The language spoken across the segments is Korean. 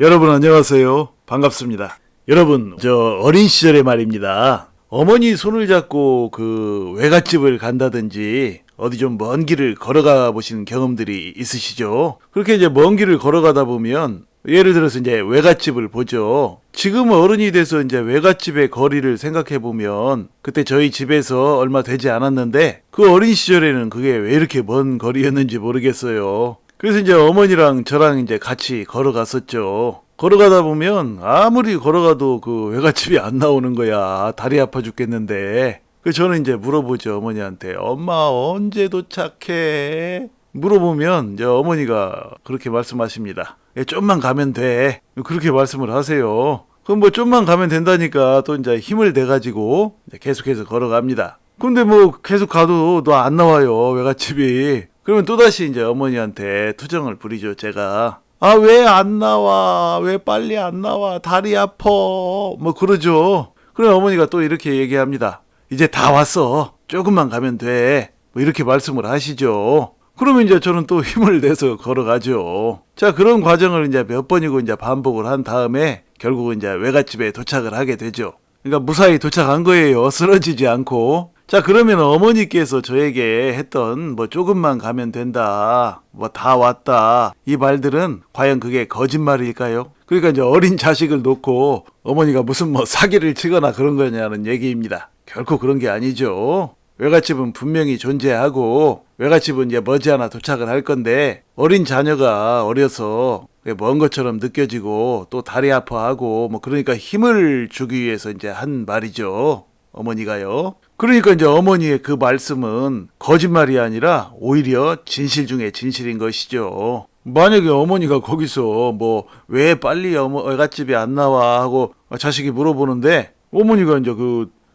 여러분 안녕하세요. 반갑습니다. 여러분 저 어린 시절의 말입니다. 어머니 손을 잡고 그 외갓집을 간다든지 어디 좀 먼 길을 걸어가 보신 경험들이 있으시죠? 그렇게 이제 먼 길을 걸어가다 보면 예를 들어서 이제 외갓집을 보죠. 지금 어른이 돼서 이제 외갓집의 거리를 생각해 보면 그때 저희 집에서 얼마 되지 않았는데 그 어린 시절에는 그게 왜 이렇게 먼 거리였는지 모르겠어요. 그래서 이제 어머니랑 저랑 이제 같이 걸어갔었죠. 걸어가다 보면 아무리 걸어가도 그 외갓집이 안 나오는 거야. 다리 아파 죽겠는데. 그 저는 이제 물어보죠, 어머니한테. 엄마 언제 도착해? 물어보면 이제 어머니가 그렇게 말씀하십니다. 좀만 가면 돼. 그렇게 말씀을 하세요. 그럼 뭐 좀만 가면 된다니까 또 이제 힘을 내가지고 계속해서 걸어갑니다. 근데 뭐 계속 가도 너 안 나와요, 외갓집이. 그러면 또다시 이제 어머니한테 투정을 부리죠, 제가. 아, 왜 안 나와? 왜 빨리 안 나와? 다리 아파. 뭐 그러죠. 그럼 어머니가 또 이렇게 얘기합니다. 이제 다 왔어. 조금만 가면 돼. 뭐 이렇게 말씀을 하시죠. 그러면 이제 저는 또 힘을 내서 걸어가죠. 자, 그런 과정을 이제 몇 번이고 이제 반복을 한 다음에 결국은 이제 외갓집에 도착을 하게 되죠. 그러니까 무사히 도착한 거예요. 쓰러지지 않고. 자, 그러면 어머니께서 저에게 했던 뭐 조금만 가면 된다, 뭐 다 왔다, 이 말들은 과연 그게 거짓말일까요? 그러니까 이제 어린 자식을 놓고 어머니가 무슨 뭐 사기를 치거나 그런 거냐는 얘기입니다. 결코 그런 게 아니죠. 외갓집은 분명히 존재하고 외갓집은 이제 머지않아 도착을 할 건데 어린 자녀가 어려서 먼 것처럼 느껴지고 또 다리 아파하고 뭐 그러니까 힘을 주기 위해서 이제 한 말이죠. 어머니가요. 그러니까 이제 어머니의 그 말씀은 거짓말이 아니라 오히려 진실 중에 진실인 것이죠. 만약에 어머니가 거기서 뭐 왜 빨리 외갓집이 안 나와 하고 자식이 물어보는데 어머니가 이제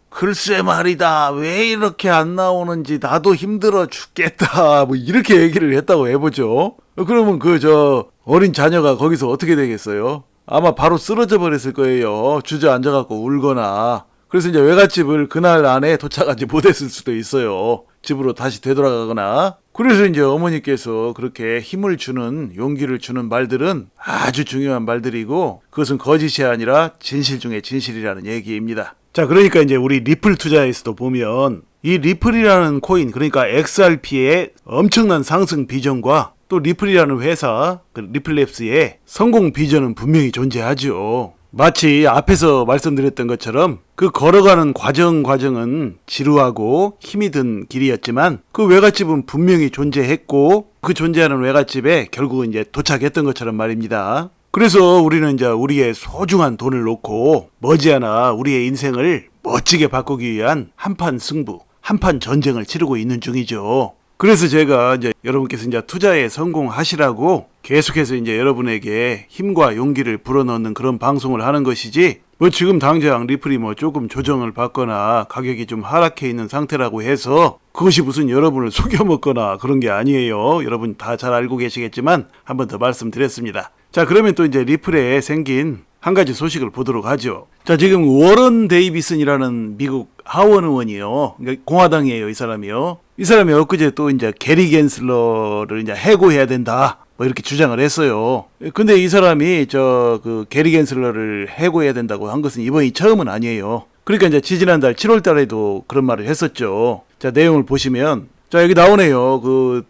글쎄 말이다, 왜 이렇게 안 나오는지 나도 힘들어 죽겠다, 뭐 이렇게 얘기를 했다고 해보죠. 그러면 어린 자녀가 거기서 어떻게 되겠어요? 아마 바로 쓰러져 버렸을 거예요. 주저앉아갖고 울거나. 그래서 이제 외갓집을 그날 안에 도착하지 못했을 수도 있어요. 집으로 다시 되돌아가거나. 그래서 이제 어머니께서 그렇게 힘을 주는, 용기를 주는 말들은 아주 중요한 말들이고 그것은 거짓이 아니라 진실 중에 진실이라는 얘기입니다. 자, 그러니까 이제 우리 리플 투자에서도 보면 이 리플이라는 코인, 그러니까 XRP의 엄청난 상승 비전과 또 리플이라는 회사, 리플랩스의 성공 비전은 분명히 존재하죠. 마치 앞에서 말씀드렸던 것처럼 그 걸어가는 과정은 지루하고 힘이 든 길이었지만 그 외갓집은 분명히 존재했고 그 존재하는 외갓집에 결국은 이제 도착했던 것처럼 말입니다. 그래서 우리는 이제 우리의 소중한 돈을 놓고 머지않아 우리의 인생을 멋지게 바꾸기 위한 한판 승부, 한판 전쟁을 치르고 있는 중이죠. 그래서 제가 이제 여러분께서 이제 투자에 성공하시라고 계속해서 이제 여러분에게 힘과 용기를 불어넣는 그런 방송을 하는 것이지, 뭐 지금 당장 리플이 뭐 조금 조정을 받거나 가격이 좀 하락해 있는 상태라고 해서 그것이 무슨 여러분을 속여먹거나 그런 게 아니에요. 여러분 다 잘 알고 계시겠지만 한 번 더 말씀드렸습니다. 자, 그러면 또 이제 리플에 생긴 한 가지 소식을 보도록 하죠. 자, 지금 워런 데이비슨이라는 미국 하원 의원이요. 그러니까 공화당이에요, 이 사람이요. 이 사람이 엊그제 또 이제 게리 겐슬러를 이제 해고해야 된다, 뭐 이렇게 주장을 했어요. 근데 이 사람이 게리 겐슬러를 해고해야 된다고 한 것은 이번이 처음은 아니에요. 그러니까 이제 지지난달 7월 달에도 그런 말을 했었죠. 자, 내용을 보시면, 자, 여기 나오네요.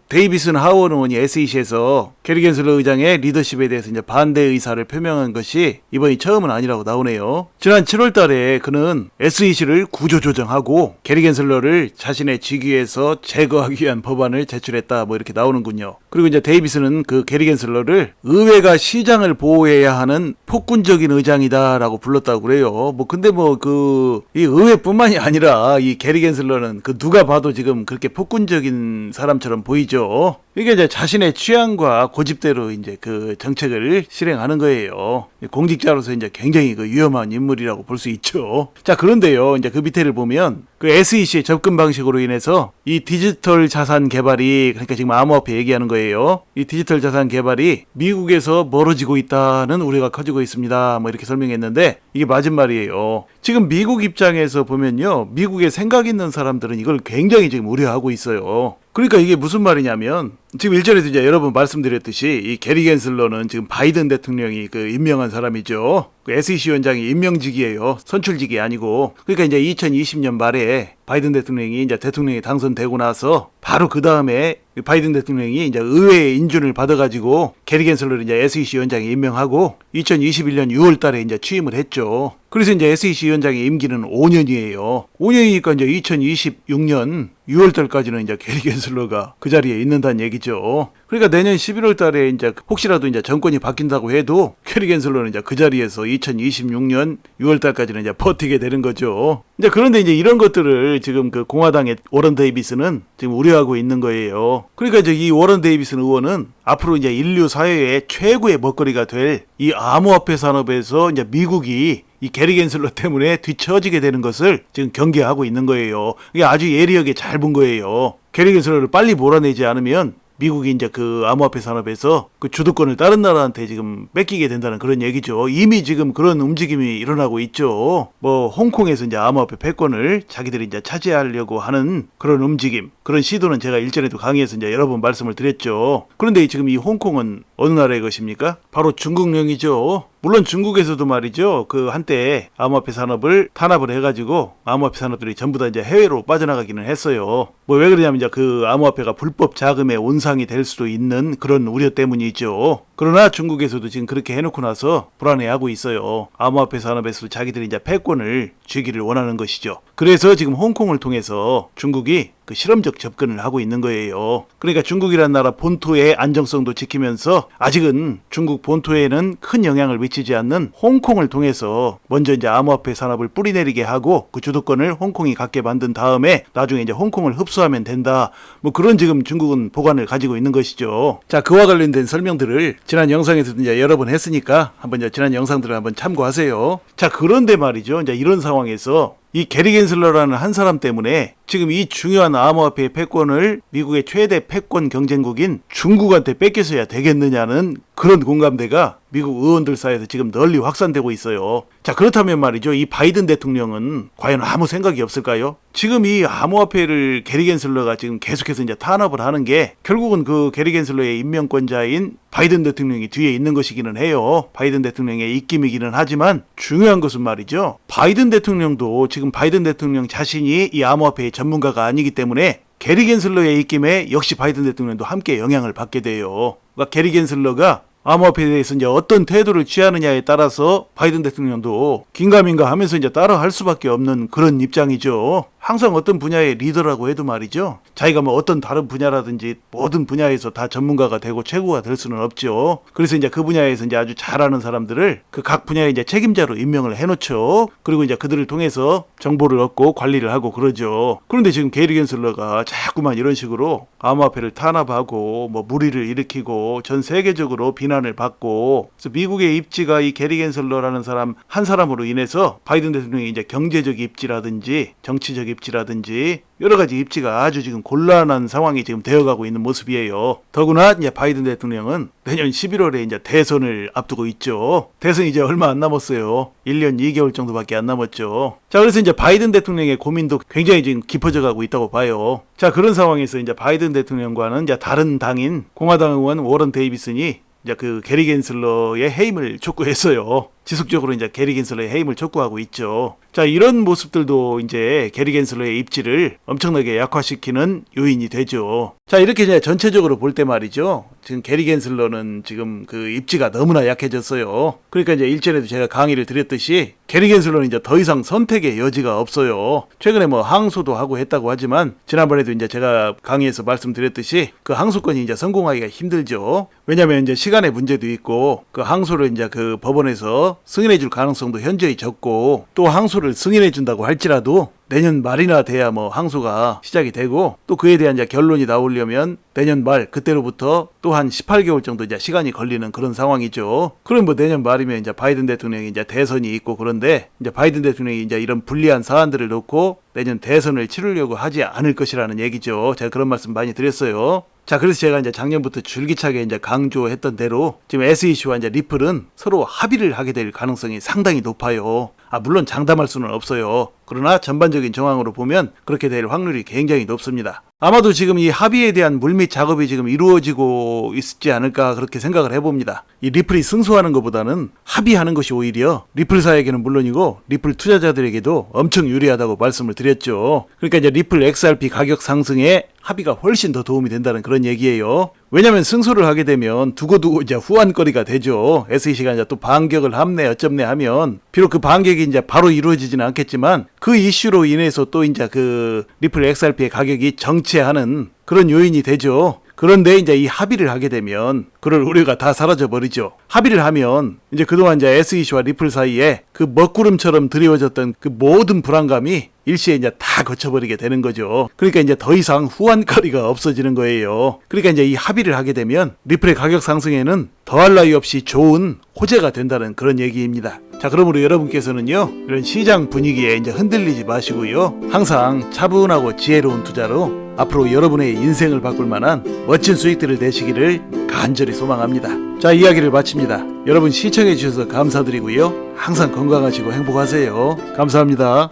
데이비슨 하원 의원이 SEC에서 게리 겐슬러 의장의 리더십에 대해서 이제 반대 의사를 표명한 것이 이번이 처음은 아니라고 나오네요. 지난 7월 달에 그는 SEC를 구조조정하고 게리 겐슬러를 자신의 직위에서 제거하기 위한 법안을 제출했다, 뭐 이렇게 나오는군요. 그리고 이제 데이비슨은 그 게리 겐슬러를 의회가 시장을 보호해야 하는 폭군적인 의장이다라고 불렀다고 그래요. 뭐 근데 이 의회뿐만이 아니라 이 게리 겐슬러는 누가 봐도 지금 그렇게 폭군적인 사람처럼 보이죠. 이게 이제 자신의 취향과 고집대로 이제 그 정책을 실행하는 거예요. 공직자로서 이제 굉장히 위험한 인물이라고 볼 수 있죠. 자, 그런데요, 이제 그 밑에를 보면 그 SEC의 접근 방식으로 인해서 이 디지털 자산 개발이, 그러니까 지금 암호화폐 얘기하는 거예요. 이 디지털 자산 개발이 미국에서 멀어지고 있다는 우려가 커지고 있습니다, 뭐 이렇게 설명했는데 이게 맞은 말이에요. 지금 미국 입장에서 보면요, 미국에 생각 있는 사람들은 이걸 굉장히 지금 우려하고 있어요. 그러니까 이게 무슨 말이냐면 지금 일전에도 이제 여러 번 말씀드렸듯이 이 게리 겐슬러는 지금 바이든 대통령이 그 임명한 사람이죠. 그 SEC 위원장이 임명직이에요. 선출직이 아니고. 그러니까 이제 2020년 말에 바이든 대통령이 이제 대통령이 당선되고 나서 바로 그 다음에 바이든 대통령이 이제 의회의 인준을 받아가지고 게리 겐슬러를 이제 SEC 위원장에 임명하고 2021년 6월 달에 이제 취임을 했죠. 그래서 이제 SEC 위원장의 임기는 5년이에요. 5년이니까 이제 2026년 6월 달까지는 이제 게리 겐슬러가 그 자리에 있는다는 얘기죠. 그러니까 내년 11월 달에 이제 혹시라도 이제 정권이 바뀐다고 해도 게리 겐슬러는 이제 그 자리에서 2026년 6월 달까지는 이제 버티게 되는 거죠. 이제 그런데 이제 이런 것들을 지금 그 공화당의 워런 데이비스는 지금 우려하고 있는 거예요. 그러니까 이제 이 워런 데이비스 의원은 앞으로 이제 인류 사회의 최고의 먹거리가 될 이 암호화폐 산업에서 이제 미국이 이 게리 겐슬러 때문에 뒤처지게 되는 것을 지금 경계하고 있는 거예요. 이게 아주 예리하게 잘 본 거예요. 게리 겐슬러를 빨리 몰아내지 않으면 미국이 이제 그 암호화폐 산업에서 그 주도권을 다른 나라한테 지금 뺏기게 된다는 그런 얘기죠. 이미 지금 그런 움직임이 일어나고 있죠. 뭐 홍콩에서 이제 암호화폐 패권을 자기들이 이제 차지하려고 하는 그런 움직임, 그런 시도는 제가 일전에도 강의에서 이제 여러 번 말씀을 드렸죠. 그런데 지금 이 홍콩은 어느 나라의 것입니까? 바로 중국령이죠. 물론 중국에서도 말이죠. 그 한때 암호화폐 산업을 탄압을 해가지고 암호화폐 산업들이 전부 다 이제 해외로 빠져나가기는 했어요. 뭐 왜 그러냐면 이제 그 암호화폐가 불법 자금의 온상이 될 수도 있는 그런 우려 때문이죠. 그러나 중국에서도 지금 그렇게 해놓고 나서 불안해하고 있어요. 암호화폐 산업에서 자기들이 이제 패권을 쥐기를 원하는 것이죠. 그래서 지금 홍콩을 통해서 중국이 그 실험적 접근을 하고 있는 거예요. 그러니까 중국이라는 나라 본토의 안정성도 지키면서 아직은 중국 본토에는 큰 영향을 미치지 않는 홍콩을 통해서 먼저 이제 암호화폐 산업을 뿌리내리게 하고 그 주도권을 홍콩이 갖게 만든 다음에 나중에 이제 홍콩을 흡수하면 된다. 뭐 그런 지금 중국은 보관을 가지고 있는 것이죠. 자, 그와 관련된 설명들을 지난 영상에서도 이제 여러 번 했으니까 한번 이제 지난 영상들을 한번 참고하세요. 자, 그런데 말이죠. 이제 이런 상황에서 이 게리 겐슬러라는 한 사람 때문에 지금 이 중요한 암호화폐의 패권을 미국의 최대 패권 경쟁국인 중국한테 뺏겨서야 되겠느냐는 그런 공감대가 미국 의원들 사이에서 지금 널리 확산되고 있어요. 자, 그렇다면 말이죠. 이 바이든 대통령은 과연 아무 생각이 없을까요? 지금 이 암호화폐를 게리 겐슬러가 지금 계속해서 이제 탄압을 하는 게 결국은 그 게리 겐슬러의 임명권자인 바이든 대통령이 뒤에 있는 것이기는 해요. 바이든 대통령의 입김이기는 하지만 중요한 것은 말이죠. 바이든 대통령도 지금 바이든 대통령 자신이 이 암호화폐의 전문가가 아니기 때문에 게리 겐슬러의 입김에 역시 바이든 대통령도 함께 영향을 받게 돼요. 그러니까 게리 겐슬러가 암호화폐에 대해서 이제 어떤 태도를 취하느냐에 따라서 바이든 대통령도 긴가민가 하면서 이제 따라 할 수밖에 없는 그런 입장이죠. 항상 어떤 분야의 리더라고 해도 말이죠. 자기가 뭐 어떤 다른 분야라든지 모든 분야에서 다 전문가가 되고 최고가 될 수는 없죠. 그래서 이제 그 분야에서 이제 아주 잘하는 사람들을 그 각 분야의 이제 책임자로 임명을 해놓죠. 그리고 이제 그들을 통해서 정보를 얻고 관리를 하고 그러죠. 그런데 지금 게리 겐슬러가 자꾸만 이런 식으로 암호화폐를 탄압하고 뭐 무리를 일으키고 전 세계적으로 비난을 받고, 그래서 미국의 입지가 이 게리 겐슬러라는 사람 한 사람으로 인해서 바이든 대통령이 이제 경제적 입지라든지 정치적 입지라든지 여러 가지 입지가 아주 지금 곤란한 상황이 지금 되어가고 있는 모습이에요. 더구나 이제 바이든 대통령은 내년 11월에 이제 대선을 앞두고 있죠. 대선이 이제 얼마 안 남았어요. 1년 2개월 정도밖에 안 남았죠. 자, 그래서 이제 바이든 대통령의 고민도 굉장히 지금 깊어져 가고 있다고 봐요. 자, 그런 상황에서 이제 바이든 대통령과는 이제 다른 당인 공화당 의원 워런 데이비슨이 이제 그 게리 겐슬러의 해임을 촉구했어요. 지속적으로 이제 게리 겐슬러의 해임을 촉구하고 있죠. 자, 이런 모습들도 이제 게리 겐슬러의 입지를 엄청나게 약화시키는 요인이 되죠. 자, 이렇게 이제 전체적으로 볼 때 말이죠. 지금 게리 겐슬러는 지금 그 입지가 너무나 약해졌어요. 그러니까 이제 일전에도 제가 강의를 드렸듯이 게리 겐슬러는 이제 더 이상 선택의 여지가 없어요. 최근에 뭐 항소도 하고 했다고 하지만 지난번에도 이제 제가 강의에서 말씀드렸듯이 그 항소권이 이제 성공하기가 힘들죠. 왜냐면 이제 시간의 문제도 있고 그 항소를 이제 그 법원에서 승인해 줄 가능성도 현저히 적고, 또 항소를 승인해 준다고 할지라도 내년 말이나 돼야 뭐 항소가 시작이 되고, 또 그에 대한 이제 결론이 나오려면 내년 말 그때로부터 또 한 18개월 정도 이제 시간이 걸리는 그런 상황이죠. 그럼 뭐 내년 말이면 이제 바이든 대통령이 이제 대선이 있고, 그런데 이제 바이든 대통령이 이제 이런 불리한 사안들을 놓고 내년 대선을 치르려고 하지 않을 것이라는 얘기죠. 제가 그런 말씀 많이 드렸어요. 자, 그래서 제가 이제 작년부터 줄기차게 이제 강조했던 대로 지금 SEC와 이제 리플은 서로 합의를 하게 될 가능성이 상당히 높아요. 물론 장담할 수는 없어요. 그러나 전반적인 정황으로 보면 그렇게 될 확률이 굉장히 높습니다. 아마도 지금 이 합의에 대한 물밑 작업이 지금 이루어지고 있지 않을까 그렇게 생각을 해봅니다. 이 리플이 승소하는 것보다는 합의하는 것이 오히려 리플사에게는 물론이고 리플 투자자들에게도 엄청 유리하다고 말씀을 드렸죠. 그러니까 이제 리플 XRP 가격 상승에 합의가 훨씬 더 도움이 된다는 그런 얘기예요. 왜냐면 승소를 하게 되면 두고두고 이제 후환거리가 되죠. SEC가 이제 또 반격을 함내 어쩌네 하면 비록 그 반격이 이제 바로 이루어지지는 않겠지만 그 이슈로 인해서 또 이제 그 리플 XRP의 가격이 정체하는 그런 요인이 되죠. 그런데 이제 이 합의를 하게 되면 그럴 우려가 다 사라져 버리죠. 합의를 하면 이제 그동안 이제 SEC와 리플 사이에 그 먹구름처럼 드리워졌던 그 모든 불안감이 일시에 이제 다 거쳐버리게 되는 거죠. 그러니까 이제 더 이상 후환거리가 없어지는 거예요. 그러니까 이제 이 합의를 하게 되면 리플의 가격 상승에는 더할 나위 없이 좋은 호재가 된다는 그런 얘기입니다. 자, 그러므로 여러분께서는요, 이런 시장 분위기에 이제 흔들리지 마시고요, 항상 차분하고 지혜로운 투자로 앞으로 여러분의 인생을 바꿀 만한 멋진 수익들을 내시기를 간절히 소망합니다. 자, 이야기를 마칩니다. 여러분 시청해 주셔서 감사드리고요, 항상 건강하시고 행복하세요. 감사합니다.